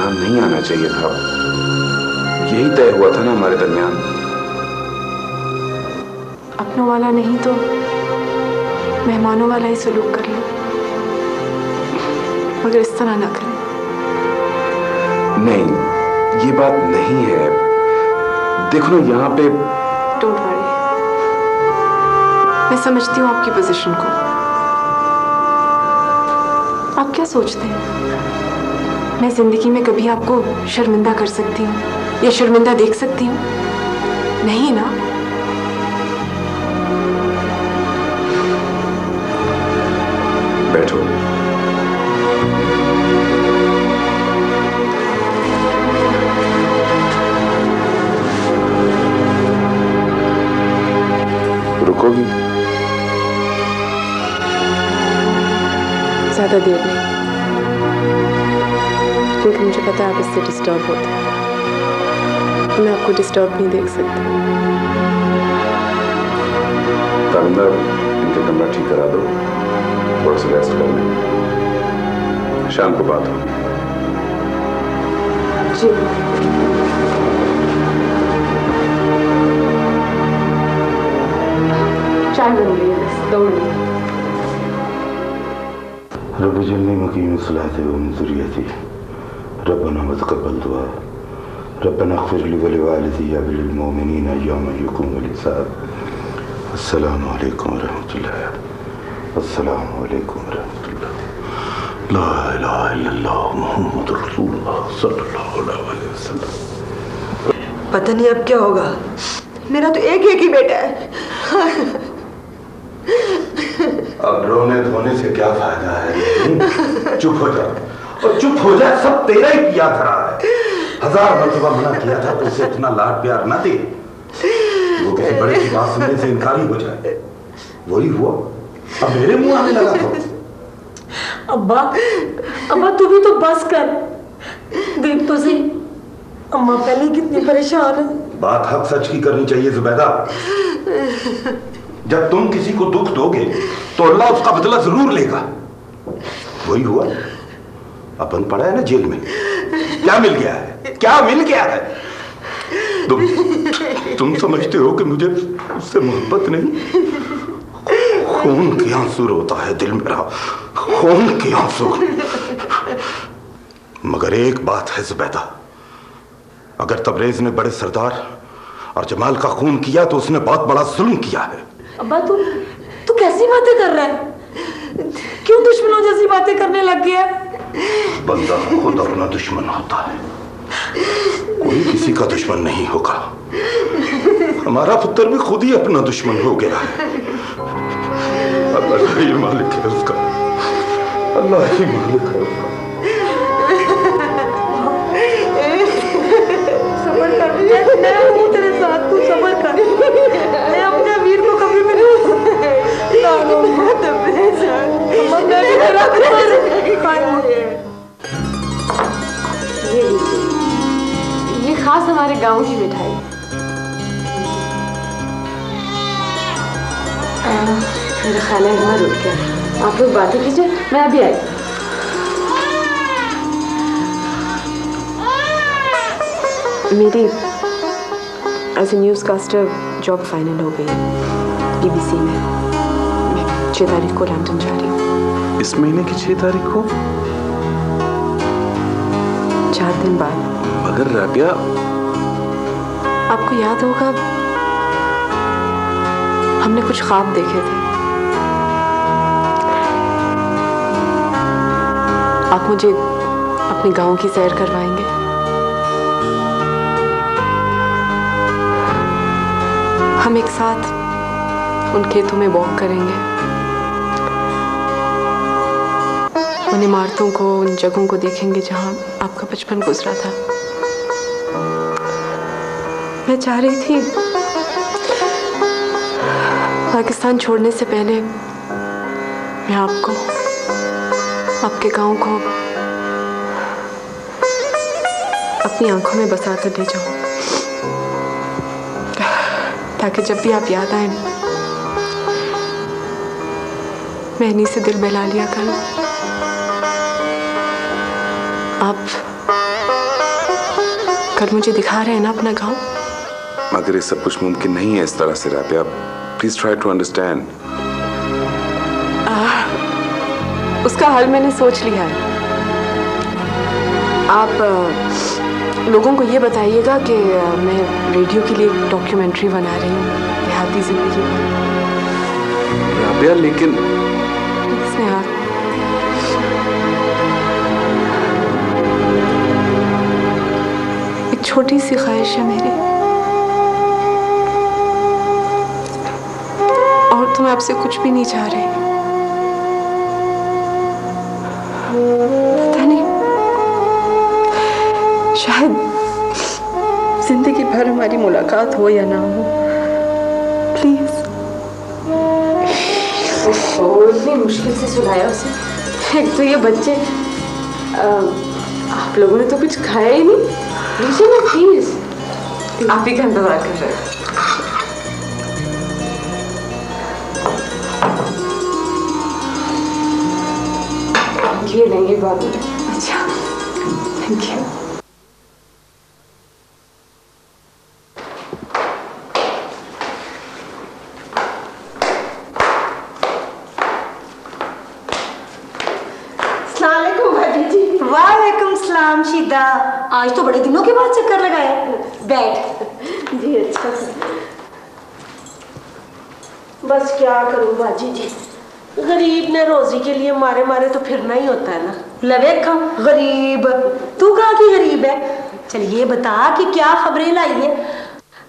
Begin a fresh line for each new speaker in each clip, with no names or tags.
दरमियान नहीं आना चाहिए था। यही तय हुआ था ना हमारे दरमियान।
अपनों वाला नहीं तो मेहमानों वाला ही सलूक कर लो, मगर इस तरह ना करें।
नहीं, ये बात नहीं है। देखो ना यहाँ पे।
डोंट वरी, मैं समझती हूँ आपकी पोजीशन को। आप क्या सोचते हैं मैं जिंदगी में कभी आपको शर्मिंदा कर सकती हूँ या शर्मिंदा देख सकती हूँ? नहीं ना।
बैठो। रुकोगी?
ज्यादा देर नहीं, क्योंकि मुझे पता है आप इससे डिस्टर्ब होते हैं। मैं आपको डिस्टर्ब नहीं देख सकती।
ताविंदर, इनका कमरा ठीक करा दो, थोड़ा सा रेस्ट कर लें, शाम को बात होगी।
जी। चाय बन गई है, दौड़ ली।
रब जल्नी मुकीम सलाते व मिन ज़ुर्रियती रब्बना वतक़ब्बल दुआ रब्बना इग़फ़िर ली व लिवालिदी व लिलमुमिनीना यौम यक़ूमुल हिसाब। अस्सलामु अलैकुम व रहमतुल्लाह। अस्सलामु अलैकुम व रहमतुल्लाह। ला इलाहा इल्लल्लाह मुहम्मदुर रसूलुल्लाह सल्लल्लाहु अलैहि वसल्लम।
पता नहीं अब क्या होगा। मेरा तो एक ही बेटा है।
अब रोने धोने से क्या फायदा है? चुप हो जा, और चुप हो जा। सब तेरा ही किया धरा है। 1000 मर्तबा मना किया था तो उसे इतना लाड प्यार न दे, वो किसी बड़े की बात सुनने से इनकारी हो जाए। वही हुआ, अब मेरे मुंह आने लगा था।
अब्बा, अब्बा तू भी तो बस कर। देख तो सही, अम्मा पहले कितनी परेशान है।
बात हक सच की करनी चाहिए जुबैदा। जब तुम किसी को दुख दोगे तो अल्लाह उसका बदला जरूर लेगा। वही हुआ, अपन पड़ा है ना जेल में। क्या मिल गया है? क्या मिल गया है? तुम समझते हो कि मुझे उससे मोहब्बत नहीं? खून के आंसू रोता है दिल मेरा, खून के आंसू। मगर एक बात है जुबैदा, अगर तबरेज ने बड़े सरदार और जमाल का खून किया तो उसने बहुत बड़ा जुल्म किया है।
अब्बा तू कैसी बातें कर रहा है? क्यों दुश्मनों जैसी बातें करने लग गया?
बंदा खुद अपना दुश्मन होता है, कोई किसी का दुश्मन नहीं होगा। हमारा पुत्र भी खुद ही अपना दुश्मन हो गया है। अल्लाह ही मालिक है उसका, अल्लाह ही मालिक है उसका।
सब्र कर, मैं हूँ तेरे साथ, तू सब्र कर। मैं अपने वीर को कभी भी नहीं
ये खास हमारे गांव की मिठाई। मेरा ख्याल है इतना रुक गया। आप लोग बातें कीजिए, मैं अभी आई। मेरी as a newscaster job final हो गई BBC में। 6 तारीख को लंदन जा रही हूँ।
इस महीने की 6 तारीख को?
4 दिन बाद।
मगर राबिया,
आपको याद होगा हमने कुछ ख्वाब देखे थे। आप मुझे अपने गांव की सैर करवाएंगे? हम एक साथ उन खेतों में वॉक करेंगे, उन इमारतों को, उन जगहों को देखेंगे जहां आपका बचपन गुजरा था। मैं चाह रही थी पाकिस्तान छोड़ने से पहले मैं आपको, आपके गांव को अपनी आंखों में बसा कर ले जाऊं, ताकि जब भी आप याद आए मैं इन्हीं से दिल बहला लिया करूं। आप कल मुझे दिखा रहे हैं ना अपना गांव।
मगर ये सब कुछ मुमकिन नहीं है इस तरह से Rabia, please try to understand.
उसका हल मैंने सोच लिया है। आप लोगों को ये बताइएगा कि मैं रेडियो के लिए एक डॉक्यूमेंट्री बना रही हूँ देहाती जिंदगी पर।
राबिया लेकिन
स्नेहा, एक छोटी सी ख्वाहिश है मेरी, और तो मैं आपसे कुछ भी नहीं चाह रही। पता नहीं, शायद जिंदगी भर हमारी मुलाकात हो या ना हो। प्लीज। इतनी मुश्किल से सुलाया उसे। एक तो ये बच्चे, आप लोगों ने तो कुछ खाया ही नहीं। लीजिए ना प्लीज, आप ही का इंतजार कर रहे हैं। ये लेंगे बाद में। अच्छा, थैंक यू।
वालेकुम सलाम शीदा। आज तो बड़े दिनों के बाद चक्कर लगाया। बैठ।
जी अच्छा। बस क्या करूं बाजी जी, गरीब ने रोजी के लिए मारे मारे तो फिरना ही होता है ना।
लवे खम गरीब, तू कहाँ की गरीब है? चल ये बता कि क्या खबरें लाई है?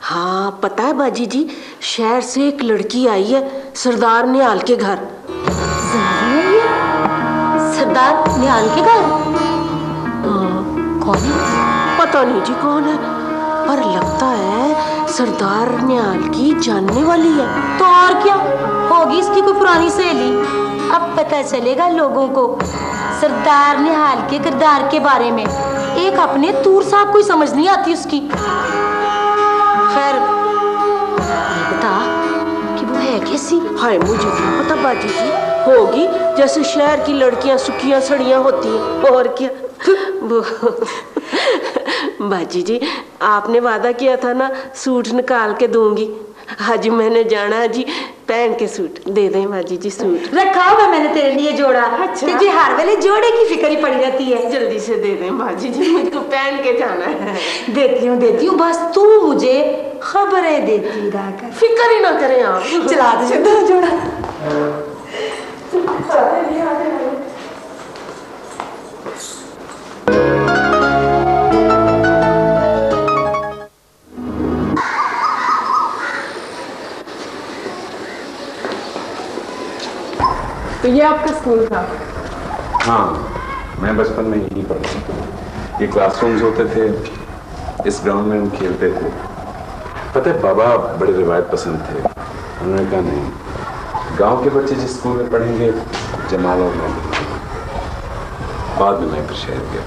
हाँ पता है बाजी जी, शहर से एक लड़की आई है सरदार निहाल के घर।
सरदार निहाल के घर? कौन है?
पता नहीं जी कौन है, पर लगता है सरदार निहाल की जानने वाली है।
तो और क्या होगी, इसकी कोई पुरानी सहेली। अब पता चलेगा लोगों को सरदार निहाल के किरदार के बारे में। एक अपने तूर साहब कोई समझ नहीं आती उसकी। खैर ये बता कि वो है कैसी?
हाय मुझे क्या पता बाजी जी, होगी जैसे शहर की लड़कियां सुखियां सड़ियां होती हैं, और क्या। वो बाजी जी, आपने वादा किया था ना सूट निकाल के दूंगी। आज मैंने जाना जी, पहन के सूट दे दें बाजी जी। सूट
रखा हुआ मैंने तेरे लिए जोड़ा।
अच्छा।
तुझे हर वेले जोड़े की फिक्र ही पड़ी रहती है।
जल्दी से दे दें बाजी जी, मुझको पहन के जाना है।
देती हूँ, बस तू मुझे खबरें देती रहा कर।
फिक्र ही ना करें आप।
चला दे जोड़ा।
तो ये आपका स्कूल था?
हाँ, मैं बचपन में यहीं पढ़ा। ये क्लासरूम्स होते थे, इस ग्राउंड में हम खेलते थे। पता है बाबा बड़े रिवायत पसंद थे। उन्होंने कहा नहीं, गांव के बच्चे जिस स्कूल में पढ़ेंगे जमाल और मैं। बाद में मैं फिर शहर गया।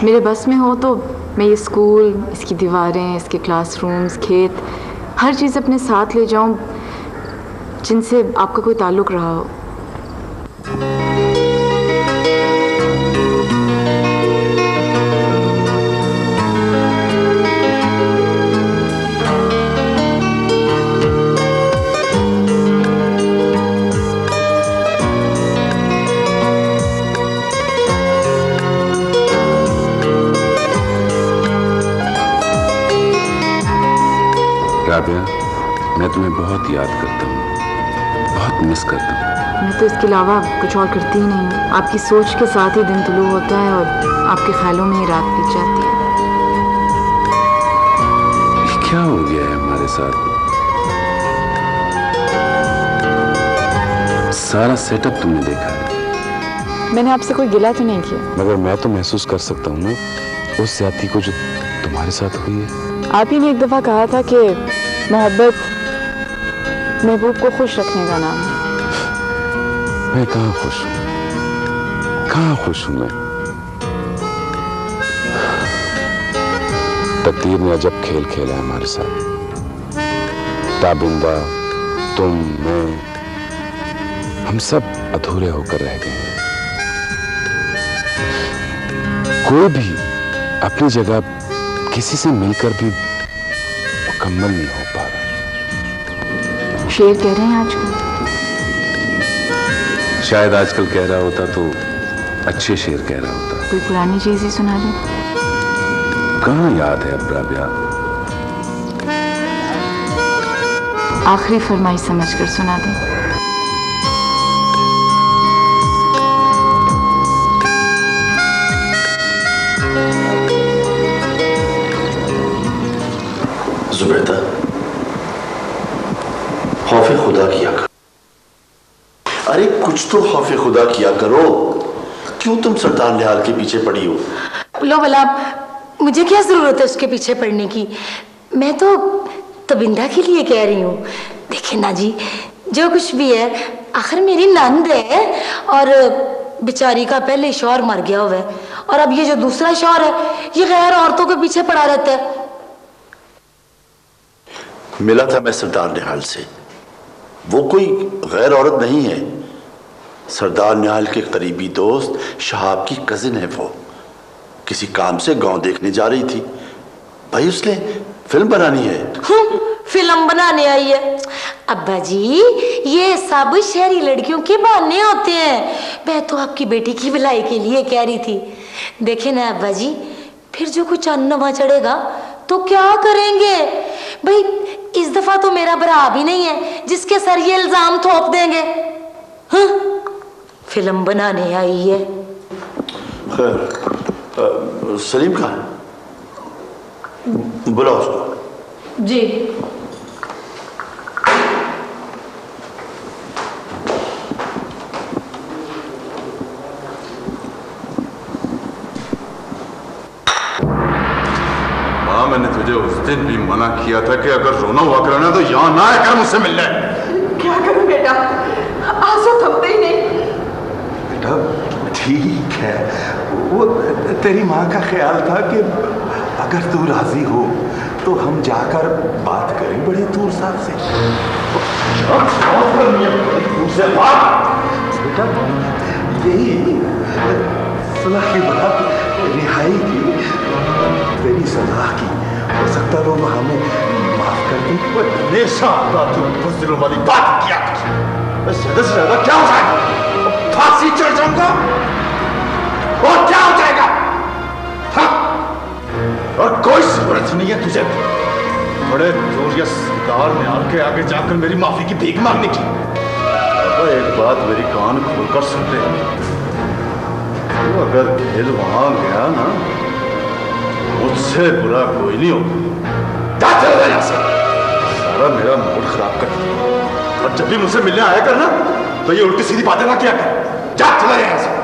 मेरे बस में हो तो मैं ये स्कूल, इसकी दीवारें, इसके क्लासरूम्स, खेत, हर चीज़ अपने साथ ले जाऊं जिनसे आपका कोई ताल्लुक़ रहा हो।
राबिया, मैं तुम्हें बहुत याद करता हूँ, बहुत मिस करता हूँ।
मैं तो इसके अलावा कुछ और करती ही नहीं हूँ। आपकी सोच के साथ ही दिन तुलू होता है और आपके ख्यालों में ही रात बीत जाती है।
ये क्या हो गया है हमारे साथ? सारा सेटअप तुमने देखा है।
मैंने आपसे कोई गिला तो नहीं किया।
मगर मैं तो महसूस कर सकता हूँ ना उस ज्यादती को जो तुम्हारे साथ हुई है।
आप ही ने एक दफ़ा कहा था कि मोहब्बत महबूब को खुश रखने का नाम है।
मैं कहाँ खुश हूँ, कहाँ खुश हूँ मैं? तकदीर ने अजब खेल खेला है हमारे साथ। ताबिंदा, तुम, मैं, हम सब अधूरे होकर रह गए हैं। कोई भी अपनी जगह किसी से मिलकर भी मुकम्मल नहीं हो पा रहा।
शेर कह रहे हैं आजकल?
शायद आजकल कह रहा होता तो अच्छे शेर कह रहा होता।
कोई पुरानी चीज ही सुना दे।
कहाँ याद है अब राबिया?
आखिरी फरमाइश समझकर सुना दे।
जुबैदा, खौफे खुदा किया करो। अरे कुछ तो खौफे खुदा किया करो। क्यों तुम सरदार निहाल के पीछे पड़ी हो?
लो भला, मुझे क्या जरूरत है उसके पीछे पड़ने की? मैं तो तबिंदा के लिए कह रही हूँ। देखिए ना जी, जो कुछ भी है आखिर मेरी नंद है, और बेचारी का पहले शौहर मर गया हुआ है, और अब ये जो दूसरा शौहर है ये गैर औरतों के पीछे पड़ा रहता है।
मिला था मैं सरदार निहाल से, वो कोई गैर औरत नहीं है। सरदार निहाल के करीबी दोस्त शहाब की कजिन है। वो किसी काम से गांव देखने जा रही थी। भाई उसने फिल्म बनानी है।
फिल्म बनाने आई है? अब्बा जी, ये सब शहरी लड़कियों के बहाने होते हैं। मैं तो आपकी बेटी की भलाई के लिए कह रही थी। देखे ना अब्बा जी, फिर जो कुछ अनवा चढ़ेगा तो क्या करेंगे? भाई इस दफा तो मेरा भरा भी नहीं है जिसके सर ये इल्जाम थोप देंगे। फिल्म बनाने आई है।
खैर, सलीम कहाँ है? बुलाओ उसको।
जी।
माँ, मैंने तुझे उस दिन भी मना किया था कि अगर रोना हुआ करना तो यहाँ ना आकर मुझसे मिलने।
क्या करूं बेटा, आंसू थमते ही नहीं।
बेटा ठीक है, वो तेरी माँ का ख्याल था कि अगर तू राजी हो तो हम जाकर बात करें बड़े दूर साहब से। बेटा यही सुलह की बात, रिहाई की, तेरी सलाह की। हो सकता है लोग हमें माफ कर दें। हमेशा बुज़दिलों वाली बात किया कर। ज्यादा से ज्यादा क्या हो जाएगा? फांसी चढ़ जाऊंगा और क्या हो जाएगा? हाँ? और कोई जरूरत नहीं है तुझे बड़े जोरिया सरदार निहाल के आगे जाकर मेरी माफी की भीख मांगने की। एक बात मेरी कान खोलकर सुन ले, तो अगर खेल वहां गया ना, मुझसे बुरा कोई नहीं होगा। सारा मेरा मूड खराब कर दिया, और जब भी मुझसे मिलने आया कर ना तो ये उल्टी सीधी बातें ना किया कर। जा चला यहां से।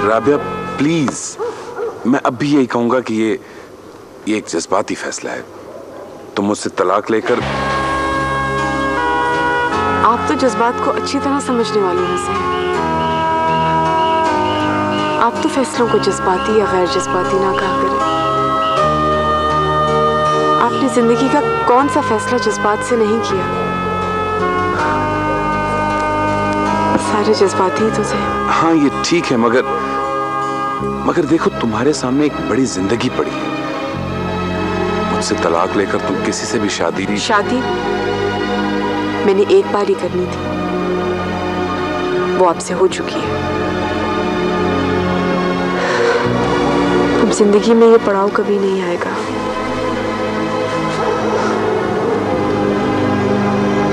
राबिया प्लीज, मैं अब भी यही कहूंगा कि ये एक जज्बाती फैसला है। तुम मुझसे तलाक लेकर।
आप तो जज्बात को अच्छी तरह समझने वालों में से हैं। आप तो फैसलों को जज्बाती या गैर जज्बाती ना कहा करें। आपने जिंदगी का कौन सा फैसला जज्बात से नहीं किया? सारे जज्बाती ही तो थे।
हाँ ये ठीक है, मगर देखो तुम्हारे सामने एक बड़ी जिंदगी पड़ी है। मुझसे तलाक लेकर तुम किसी से भी शादी मैंने एक बार ही करनी थी, वो आपसे हो चुकी है। अब जिंदगी में ये पड़ाव कभी नहीं आएगा।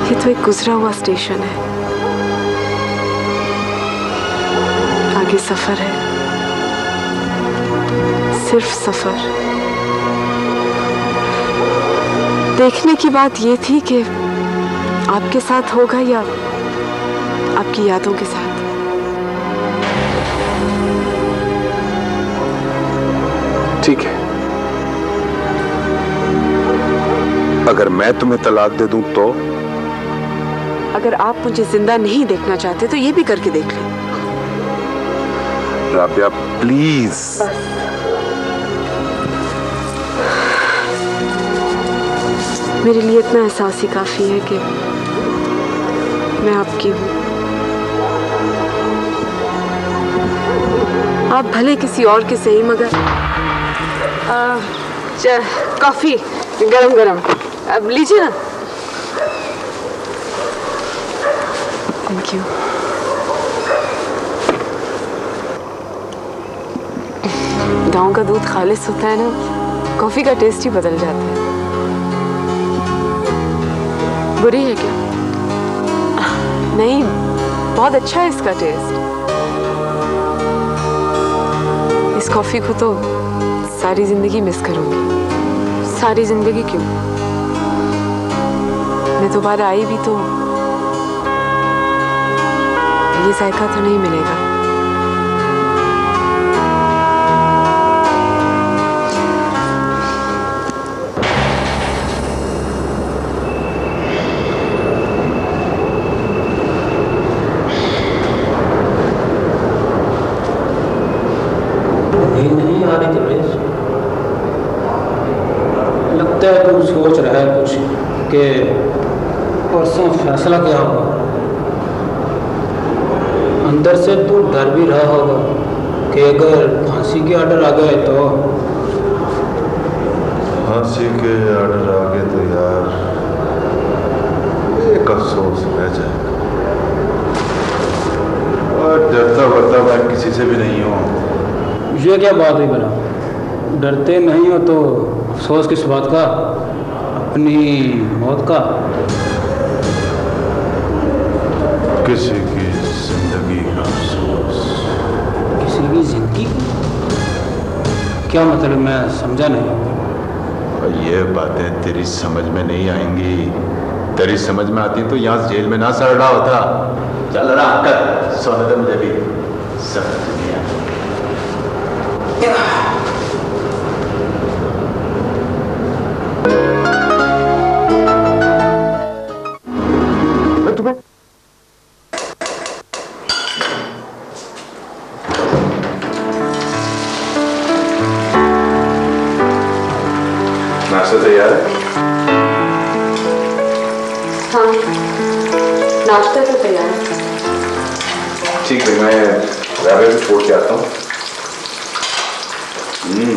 ये तो एक गुजरा हुआ स्टेशन है, आगे सफर है, सिर्फ सफर। देखने की बात ये थी कि आपके साथ होगा या आपकी यादों के साथ। ठीक है,
अगर मैं तुम्हें तलाक दे दूं तो?
अगर आप मुझे जिंदा नहीं देखना चाहते तो ये भी करके देख लें।
राबिया प्लीज।
मेरे लिए इतना एहसास ही काफी है कि मैं आपकी हूँ। आप भले किसी और के सही, मगर कॉफी गरम गरम अब लीजिए ना। Thank you. गांव का दूध खालिस होता है ना, कॉफी का टेस्ट ही बदल जाता है। बुरी है क्या? नहीं, बहुत अच्छा है इसका टेस्ट। इस कॉफी को तो सारी जिंदगी मिस करूंगी। सारी जिंदगी क्यों? मैं दोबारा आई भी तो ये जायका तो नहीं मिलेगा।
नहीं आ रही थी, लगता है तू सोच रहा है कुछ कि परसों फैसला क्या होगा। अंदर से तू डर भी रहा होगा कि अगर फांसी के ऑर्डर आ गए तो।
फांसी के ऑर्डर आ गए तो यार एक अफसोस रह जाएगा। और डरता वरता मैं किसी से भी नहीं हूँ।
ये क्या बात हुई बना? डरते नहीं हो तो अफसोस किस बात का? अपनी मौत का?
किसी की जिंदगी का अफसोस।
किसी की जिंदगी का? क्या मतलब? मैं समझा नहीं।
और ये बातें तेरी समझ में नहीं आएंगी। तेरी समझ में आती तो यहाँ जेल में ना सड़ रहा होता। चल रहा कर सोने दे मुझे भी। समझ नहीं आता।
नाश्ता तैयार है?
हाँ, नाश्ता तो तैयार है।
ठीक है, मैं राबिया को छोड़ के आता हूँ।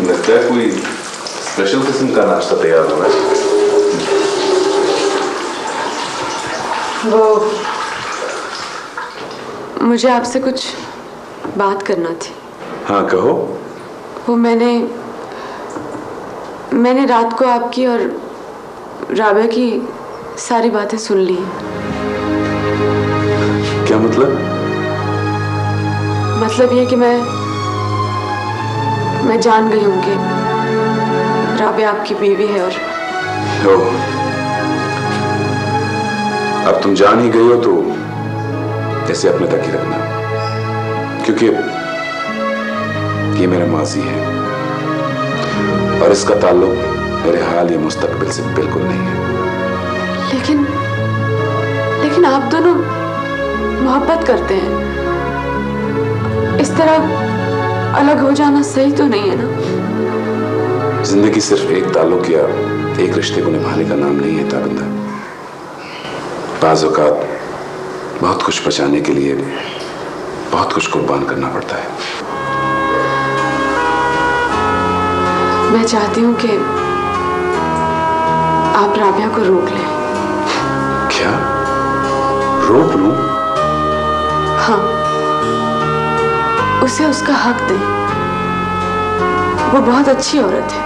लगता है कोई स्पेशल किस्म का नाश्ता तैयार हो रहा है।
वो मुझे आपसे कुछ बात करना थी।
हाँ कहो।
वो मैंने रात को आपकी और राबिया की सारी बातें सुन ली।
क्या मतलब?
मतलब ये कि मैं जान गई हूँ कि राबिया आपकी बीवी है। और
अब तुम जान ही गई हो तो ऐसे अपने तक ही रखना, क्योंकि ये मेरा माजी है और इसका ताल्लुक मेरे हाल या मुस्तकबिल से बिल्कुल नहीं है।
लेकिन आप दोनों मोहब्बत करते हैं। इस तरह अलग हो जाना सही तो नहीं है ना?
जिंदगी सिर्फ एक ताल्लुक या एक रिश्ते को निभाने का नाम नहीं है ताबिंदा। बाज़ औक़ात बहुत कुछ बचाने के लिए बहुत कुछ कुर्बान करना पड़ता है।
मैं चाहती हूँ कि आप राबिया को रोक लें।
क्या? रोक लूं?
हाँ, उसे उसका हक दें। वो बहुत अच्छी औरत है।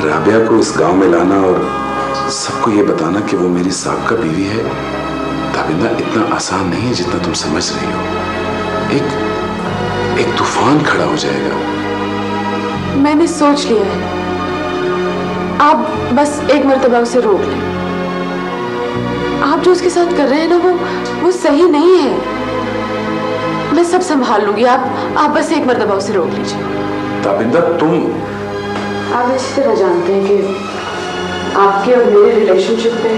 राबिया को इस गांव में लाना और सबको ये बताना कि वो मेरी साबका बीवी है, ताबिंदा, इतना आसान नहीं है जितना तुम समझ रही हो। एक तूफान खड़ा हो जाएगा।
मैंने सोच लिया है। आप बस एक मर्तबा उसे रोक लें। आप जो उसके साथ कर रहे हैं ना, वो सही नहीं है। मैं सब संभाल लूंगी। आप बस एक मर्तबा उसे रोक लीजिए।
ताबिंदा, तुम
आप अच्छी तरह जानते हैं कि आपके और मेरे रिलेशनशिप पे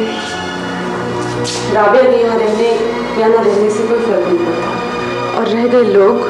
राबिया के यहाँ रहने या ना रहने से कोई फर्क नहीं पड़ता। और रह गए लोग,